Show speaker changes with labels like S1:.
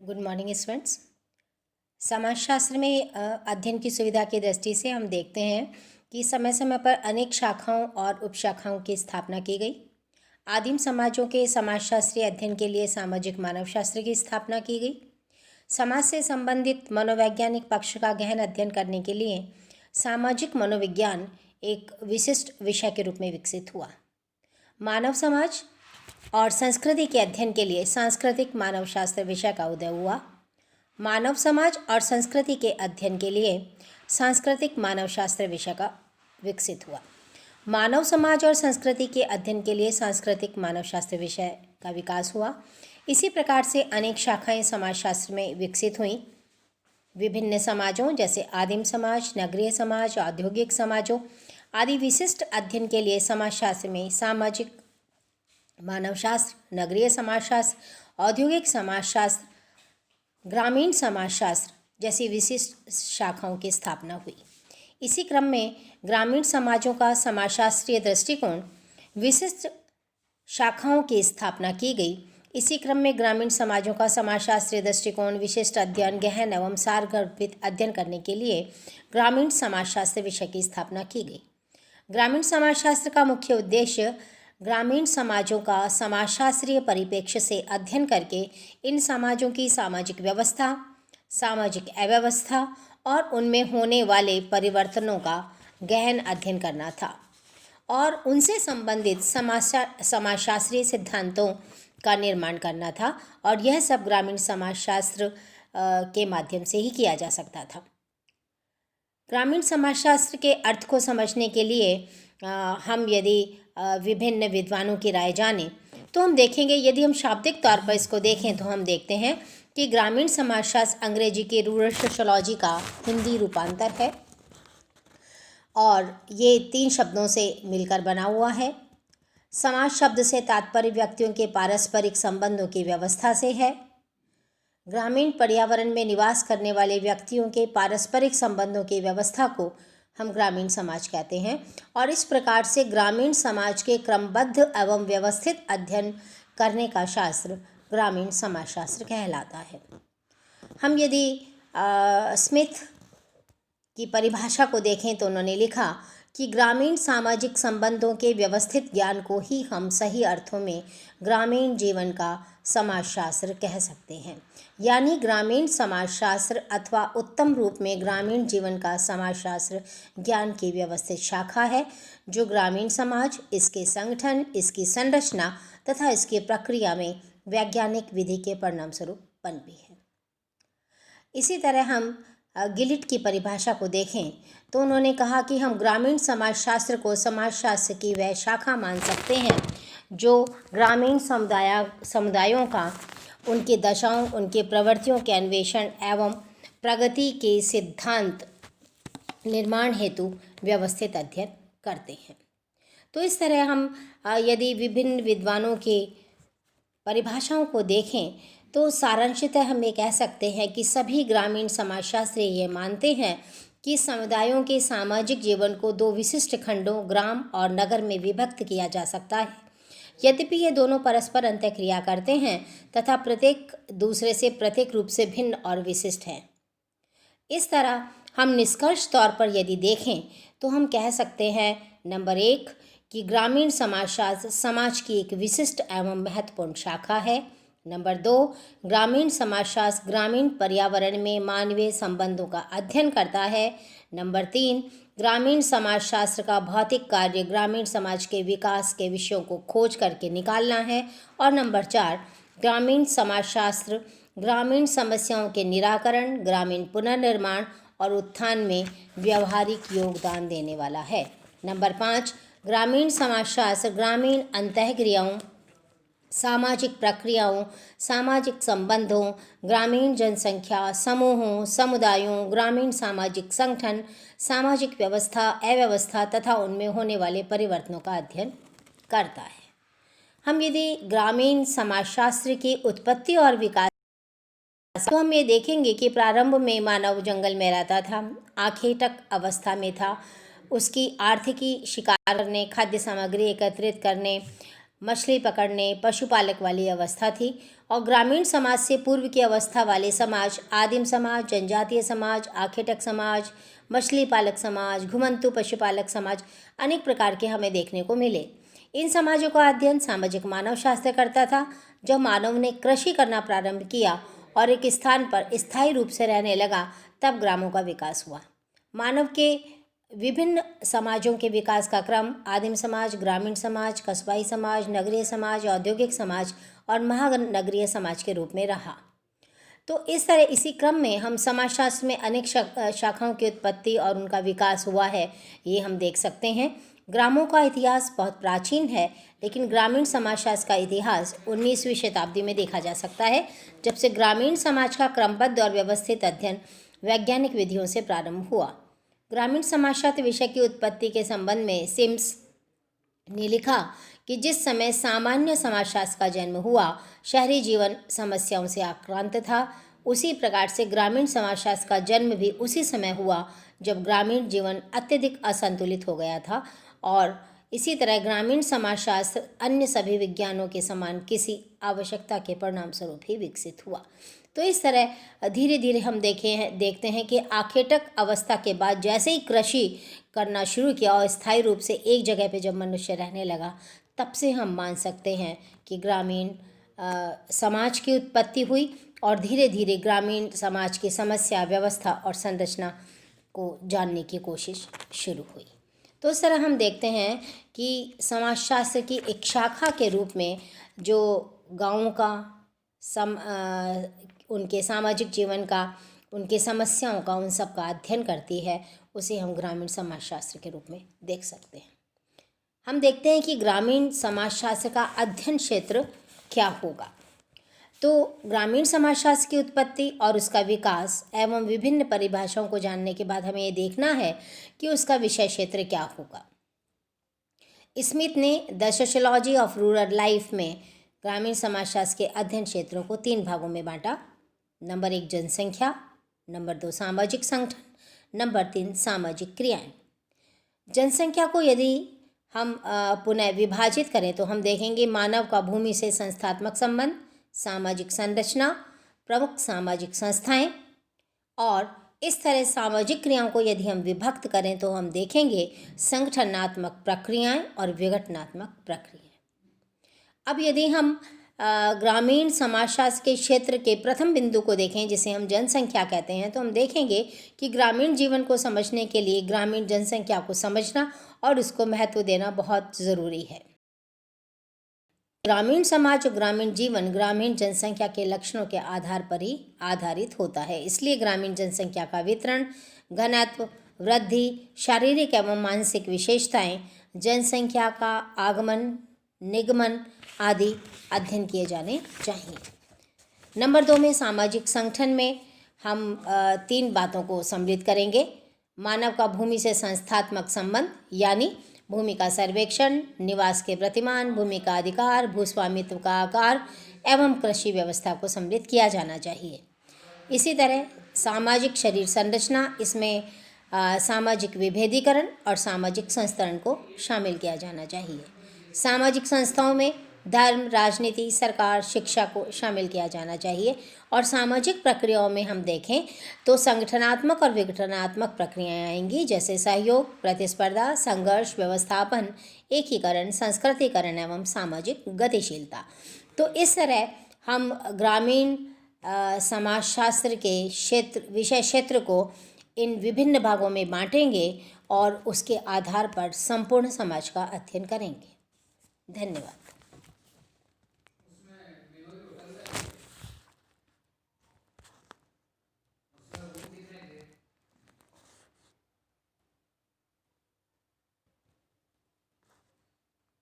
S1: Good morning students. समाजशास्त्र में अध्ययन की सुविधा की दृष्टि से हम देखते हैं कि समय समय पर अनेक शाखाओं और उपशाखाओं की स्थापना की गई। आदिम समाजों के समाजशास्त्रीय अध्ययन के लिए सामाजिक मानवशास्त्र की स्थापना की गई। समाज से संबंधित मनोवैज्ञानिक पक्ष का गहन अध्ययन करने के लिए सामाजिक मनोविज्ञान एक विशिष्ट विषय के रूप में विकसित हुआ। मानव समाज और संस्कृति के अध्ययन के लिए सांस्कृतिक मानवशास्त्र विषय का उदय हुआ। मानव समाज और संस्कृति के अध्ययन के लिए सांस्कृतिक मानवशास्त्र विषय का विकसित हुआ। मानव समाज और संस्कृति के अध्ययन के लिए सांस्कृतिक मानवशास्त्र विषय का विकास हुआ। इसी प्रकार से अनेक शाखाएं समाजशास्त्र में विकसित हुईं। विभिन्न समाजों जैसे आदिम समाज, नगरीय समाज, औद्योगिक समाजों आदि विशिष्ट अध्ययन के लिए समाजशास्त्र में सामाजिक मानवशास्त्र, नगरीय समाजशास्त्र, औद्योगिक समाजशास्त्र, ग्रामीण समाजशास्त्र जैसी विशिष्ट शाखाओं की स्थापना हुई। इसी क्रम में ग्रामीण समाजों का समाजशास्त्रीय दृष्टिकोण विशिष्ट शाखाओं की स्थापना की गई। इसी क्रम में ग्रामीण समाजों का समाजशास्त्रीय दृष्टिकोण विशिष्ट अध्ययन, गहन एवं सारगर्भित अध्ययन करने के लिए ग्रामीण समाजशास्त्र विषय की स्थापना की गई। ग्रामीण समाजशास्त्र का मुख्य उद्देश्य ग्रामीण समाजों का समाजशास्त्रीय परिप्रेक्ष्य से अध्ययन करके इन समाजों की सामाजिक व्यवस्था, सामाजिक अव्यवस्था और उनमें होने वाले परिवर्तनों का गहन अध्ययन करना था और उनसे संबंधित समाजशास्त्रीय सिद्धांतों का निर्माण करना था, और यह सब ग्रामीण समाजशास्त्र के माध्यम से ही किया जा सकता था। ग्रामीण समाजशास्त्र के अर्थ को समझने के लिए हम यदि विभिन्न विद्वानों की राय जानें तो हम देखेंगे, यदि हम शाब्दिक तौर पर इसको देखें तो हम देखते हैं कि ग्रामीण समाजशास्त्र अंग्रेजी के रूरल सोशियोलॉजी का हिंदी रूपांतर है और ये 3 शब्दों से मिलकर बना हुआ है। समाज शब्द से तात्पर्य व्यक्तियों के पारस्परिक संबंधों की व्यवस्था से है। ग्रामीण पर्यावरण में निवास करने वाले व्यक्तियों के पारस्परिक संबंधों की व्यवस्था को हम ग्रामीण समाज कहते हैं, और इस प्रकार से ग्रामीण समाज के क्रमबद्ध एवं व्यवस्थित अध्ययन करने का शास्त्र ग्रामीण समाजशास्त्र कहलाता है। हम यदि स्मिथ की परिभाषा को देखें तो उन्होंने लिखा कि ग्रामीण सामाजिक संबंधों के व्यवस्थित ज्ञान को ही हम सही अर्थों में ग्रामीण जीवन का समाजशास्त्र कह सकते हैं। यानी ग्रामीण समाजशास्त्र अथवा उत्तम रूप में ग्रामीण जीवन का समाजशास्त्र ज्ञान की व्यवस्थित शाखा है, जो ग्रामीण समाज, इसके संगठन, इसकी संरचना तथा इसकी प्रक्रिया में वैज्ञानिक विधि के परिणामस्वरूप पनपी है। इसी तरह हम गिलिट की परिभाषा को देखें तो उन्होंने कहा कि हम ग्रामीण समाजशास्त्र को समाजशास्त्र की वह शाखा मान सकते हैं जो ग्रामीण समुदायों का उनकी दशाओं, उनकी प्रवृत्तियों के अन्वेषण एवं प्रगति के सिद्धांत निर्माण हेतु व्यवस्थित अध्ययन करते हैं। तो इस तरह हम यदि विभिन्न विद्वानों के परिभाषाओं को देखें तो सारांशतः हम ये कह सकते हैं कि सभी ग्रामीण समाजशास्त्री ये मानते हैं कि समुदायों के सामाजिक जीवन को 2 विशिष्ट खंडों, ग्राम और नगर में विभक्त किया जा सकता है। यद्यपि ये दोनों परस्पर अंतःक्रिया करते हैं तथा प्रत्येक दूसरे से प्रत्येक रूप से भिन्न और विशिष्ट हैं। इस तरह हम निष्कर्ष तौर पर यदि देखें तो हम कह सकते हैं, नंबर 1 कि ग्रामीण समाजशास्त्र समाज की एक विशिष्ट एवं महत्वपूर्ण शाखा है। नंबर 2, ग्रामीण समाजशास्त्र ग्रामीण पर्यावरण में मानवीय संबंधों का अध्ययन करता है। नंबर 3, ग्रामीण समाजशास्त्र का भौतिक कार्य ग्रामीण समाज के विकास के विषयों को खोज करके निकालना है। और नंबर 4, ग्रामीण समाजशास्त्र ग्रामीण समस्याओं के निराकरण, ग्रामीण पुनर्निर्माण और उत्थान में व्यवहारिक योगदान देने वाला है। नंबर 5, ग्रामीण समाजशास्त्र ग्रामीण अंतःक्रियाओं, सामाजिक प्रक्रियाओं, सामाजिक संबंधों, ग्रामीण जनसंख्या समूहों, समुदायों, ग्रामीण सामाजिक संगठन, सामाजिक व्यवस्था, अव्यवस्था तथा उनमें होने वाले परिवर्तनों का अध्ययन करता है। हम यदि ग्रामीण समाजशास्त्र की उत्पत्ति और विकास तो हम ये देखेंगे कि प्रारंभ में मानव जंगल में रहता था, आखेटक अवस्था में था। उसकी आर्थिकी शिकार करने, खाद्य सामग्री एकत्रित करने, मछली पकड़ने, पशुपालक वाली अवस्था थी। और ग्रामीण समाज से पूर्व की अवस्था वाले समाज आदिम समाज, जनजातीय समाज, आखेटक समाज, मछली पालक समाज, घुमंतु पशुपालक समाज अनेक प्रकार के हमें देखने को मिले। इन समाजों का अध्ययन सामाजिक मानव शास्त्र करता था। जब मानव ने कृषि करना प्रारंभ किया और एक स्थान पर स्थायी रूप से रहने लगा, तब ग्रामों का विकास हुआ। मानव के विभिन्न समाजों के विकास का क्रम आदिम समाज, ग्रामीण समाज, कस्बाई समाज, नगरीय समाज, औद्योगिक समाज और महानगरीय समाज के रूप में रहा। तो इस तरह इसी क्रम में हम समाजशास्त्र में अनेक शाखाओं की उत्पत्ति और उनका विकास हुआ है, ये हम देख सकते हैं। ग्रामों का इतिहास बहुत प्राचीन है, लेकिन ग्रामीण समाजशास्त्र का इतिहास 19वीं शताब्दी में देखा जा सकता है, जब से ग्रामीण समाज का क्रमबद्ध और व्यवस्थित अध्ययन वैज्ञानिक विधियों से प्रारंभ हुआ। ग्रामीण समाजशास्त्र विषय की उत्पत्ति के संबंध में सिम्स ने लिखा कि जिस समय सामान्य समाजशास्त्र का जन्म हुआ, शहरी जीवन समस्याओं से आक्रांत था। उसी प्रकार से ग्रामीण समाजशास्त्र का जन्म भी उसी समय हुआ जब ग्रामीण जीवन अत्यधिक असंतुलित हो गया था। और इसी तरह ग्रामीण समाजशास्त्र अन्य सभी विज्ञानों के समान किसी आवश्यकता के परिणाम स्वरूप ही विकसित हुआ। तो इस तरह धीरे धीरे हम देखते हैं कि आखेटक अवस्था के बाद जैसे ही कृषि करना शुरू किया और स्थायी रूप से एक जगह पे जब मनुष्य रहने लगा, तब से हम मान सकते हैं कि ग्रामीण समाज की उत्पत्ति हुई और धीरे धीरे ग्रामीण समाज की समस्या, व्यवस्था और संरचना को जानने की कोशिश शुरू हुई। तो इस तरह हम देखते हैं कि समाजशास्त्र की एक शाखा के रूप में जो गाँवों का उनके सामाजिक जीवन का, उनके समस्याओं का, उन सब का अध्ययन करती है, उसे हम ग्रामीण समाजशास्त्र के रूप में देख सकते हैं। हम देखते हैं कि ग्रामीण समाजशास्त्र का अध्ययन क्षेत्र क्या होगा। तो ग्रामीण समाजशास्त्र की उत्पत्ति और उसका विकास एवं विभिन्न परिभाषाओं को जानने के बाद हमें ये देखना है कि उसका विषय क्षेत्र क्या होगा। स्मिथ ने the sociology of rural life में ग्रामीण समाजशास्त्र के अध्ययन क्षेत्रों को 3 भागों में बांटा। नंबर 1 जनसंख्या, नंबर 2 सामाजिक संगठन, नंबर 3 सामाजिक क्रियाएं। जनसंख्या को यदि हम पुनः विभाजित करें तो हम देखेंगे मानव का भूमि से संस्थात्मक संबंध, सामाजिक संरचना, प्रमुख सामाजिक संस्थाएं, और इस तरह सामाजिक क्रियाओं को यदि हम विभक्त करें तो हम देखेंगे संगठनात्मक प्रक्रियाएं और विघटनात्मक प्रक्रियाएं। अब यदि हम ग्रामीण समाजशास्त्र के क्षेत्र के प्रथम बिंदु को देखें, जिसे हम जनसंख्या कहते हैं, तो हम देखेंगे कि ग्रामीण जीवन को समझने के लिए ग्रामीण जनसंख्या को समझना और उसको महत्व देना बहुत ज़रूरी है। ग्रामीण समाज और ग्रामीण जीवन ग्रामीण जनसंख्या के लक्षणों के आधार पर ही आधारित होता है। इसलिए ग्रामीण जनसंख्या का वितरण, घनत्व, वृद्धि, शारीरिक एवं मानसिक विशेषताएं, जनसंख्या का आगमन, निगमन आदि अध्ययन किए जाने चाहिए। नंबर 2 में सामाजिक संगठन में हम 3 बातों को सम्मिलित करेंगे। मानव का भूमि से संस्थात्मक संबंध, यानी भूमि का सर्वेक्षण, निवास के प्रतिमान, भूमि का अधिकार, भूस्वामित्व का आकार एवं कृषि व्यवस्था को सम्मिलित किया जाना चाहिए। इसी तरह सामाजिक शरीर संरचना, इसमें सामाजिक विभेदीकरण और सामाजिक संस्तरण को शामिल किया जाना चाहिए। सामाजिक संस्थाओं में धर्म, राजनीति, सरकार, शिक्षा को शामिल किया जाना चाहिए। और सामाजिक प्रक्रियाओं में हम देखें तो संगठनात्मक और विघटनात्मक प्रक्रियाएं आएंगी, जैसे सहयोग, प्रतिस्पर्धा, संघर्ष, व्यवस्थापन, एकीकरण, संस्कृतिकरण एवं सामाजिक गतिशीलता। तो इस तरह हम ग्रामीण समाजशास्त्र के विषय क्षेत्र को इन विभिन्न भागों में बांटेंगे और उसके आधार पर संपूर्ण समाज का अध्ययन करेंगे। धन्यवाद।